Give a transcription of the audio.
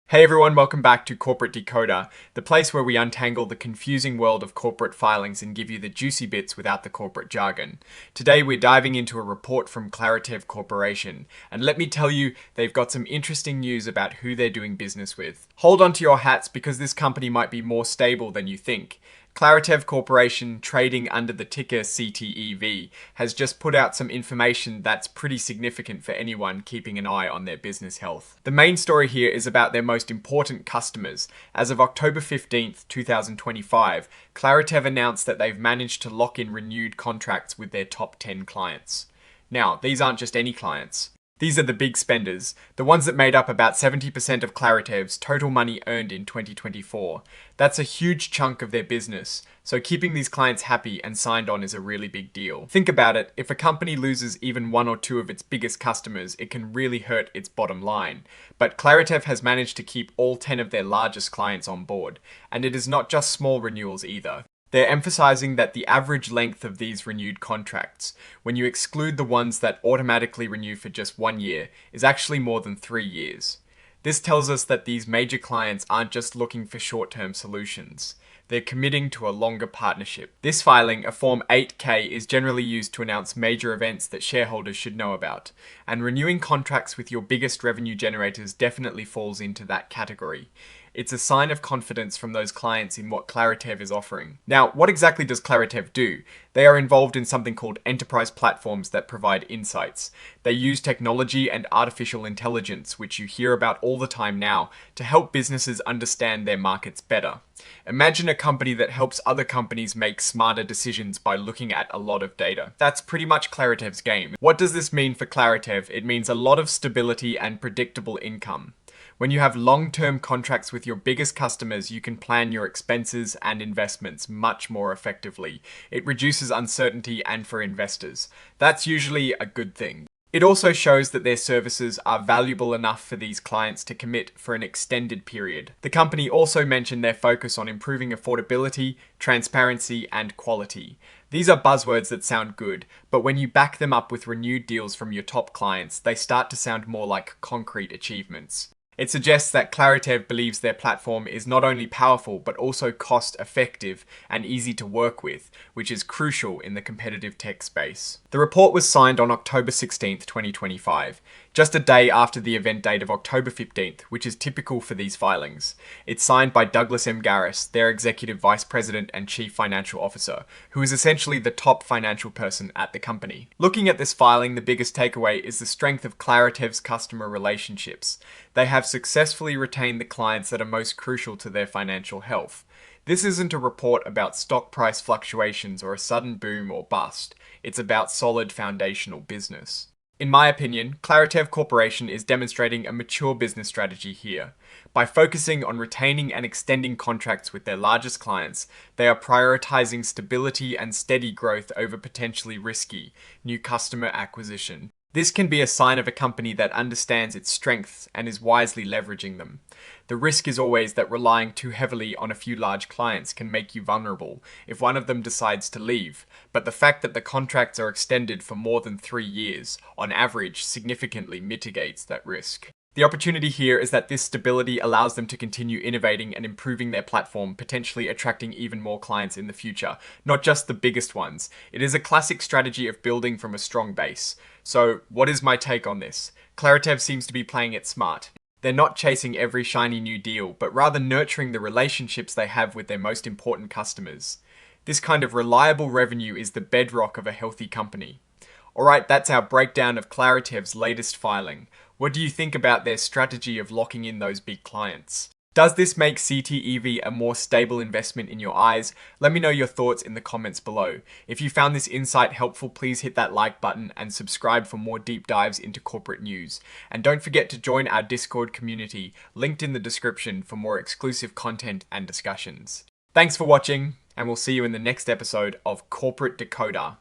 Hey everyone, welcome back to Corporate Decoder, the place where we untangle the confusing world of corporate filings and give you the juicy bits without the corporate jargon. Today we're diving into a report from Claritev Corporation, and let me tell you, they've got some interesting news about who they're doing business with. Hold on to your hats because this company might be more stable than you think. Claritev Corporation, trading under the ticker CTEV, has just put out some information that's pretty significant for anyone keeping an eye on their business health. The main story here is about their most important customers. As of October 15th, 2025, Claritev announced that they've managed to lock in renewed contracts with their top 10 clients. Now, these aren't just any clients. These are the big spenders, the ones that made up about 70% of Claritev's total money earned in 2024. That's a huge chunk of their business, so keeping these clients happy and signed on is a really big deal. Think about it, if a company loses even one or two of its biggest customers, it can really hurt its bottom line. But Claritev has managed to keep all 10 of their largest clients on board, and it is not just small renewals either. They're emphasizing that the average length of these renewed contracts, when you exclude the ones that automatically renew for just 1 year, is actually more than 3 years. This tells us that these major clients aren't just looking for short-term solutions. They're committing to a longer partnership. This filing, a Form 8K, is generally used to announce major events that shareholders should know about, and renewing contracts with your biggest revenue generators definitely falls into that category. It's a sign of confidence from those clients in what Claritev is offering. Now, what exactly does Claritev do? They are involved in something called enterprise platforms that provide insights. They use technology and artificial intelligence, which you hear about all the time now, to help businesses understand their markets better. Imagine a company that helps other companies make smarter decisions by looking at a lot of data. That's pretty much Claritev's game. What does this mean for Claritev? It means a lot of stability and predictable income. When you have long-term contracts with your biggest customers, you can plan your expenses and investments much more effectively. It reduces uncertainty and for investors. That's usually a good thing. It also shows that their services are valuable enough for these clients to commit for an extended period. The company also mentioned their focus on improving affordability, transparency, and quality. These are buzzwords that sound good, but when you back them up with renewed deals from your top clients, they start to sound more like concrete achievements. It suggests that Claritev believes their platform is not only powerful, but also cost-effective and easy to work with, which is crucial in the competitive tech space. The report was signed on October 16th, 2025, just a day after the event date of October 15th, which is typical for these filings. It's signed by Douglas M. Garris, their Executive Vice President and Chief Financial Officer, who is essentially the top financial person at the company. Looking at this filing, the biggest takeaway is the strength of Claritev's customer relationships. They have successfully retained the clients that are most crucial to their financial health. This isn't a report about stock price fluctuations or a sudden boom or bust. It's about solid foundational business. In my opinion, Claritev Corporation is demonstrating a mature business strategy here. By focusing on retaining and extending contracts with their largest clients, they are prioritizing stability and steady growth over potentially risky new customer acquisition. This can be a sign of a company that understands its strengths and is wisely leveraging them. The risk is always that relying too heavily on a few large clients can make you vulnerable if one of them decides to leave, but the fact that the contracts are extended for more than 3 years, on average, significantly mitigates that risk. The opportunity here is that this stability allows them to continue innovating and improving their platform, potentially attracting even more clients in the future, not just the biggest ones. It is a classic strategy of building from a strong base. So, what is my take on this? Claritev seems to be playing it smart. They're not chasing every shiny new deal, but rather nurturing the relationships they have with their most important customers. This kind of reliable revenue is the bedrock of a healthy company. Alright, that's our breakdown of Claritev's latest filing. What do you think about their strategy of locking in those big clients? Does this make CTEV a more stable investment in your eyes? Let me know your thoughts in the comments below. If you found this insight helpful, please hit that like button and subscribe for more deep dives into corporate news. And don't forget to join our Discord community, linked in the description for more exclusive content and discussions. Thanks for watching, and we'll see you in the next episode of Corporate Decoder.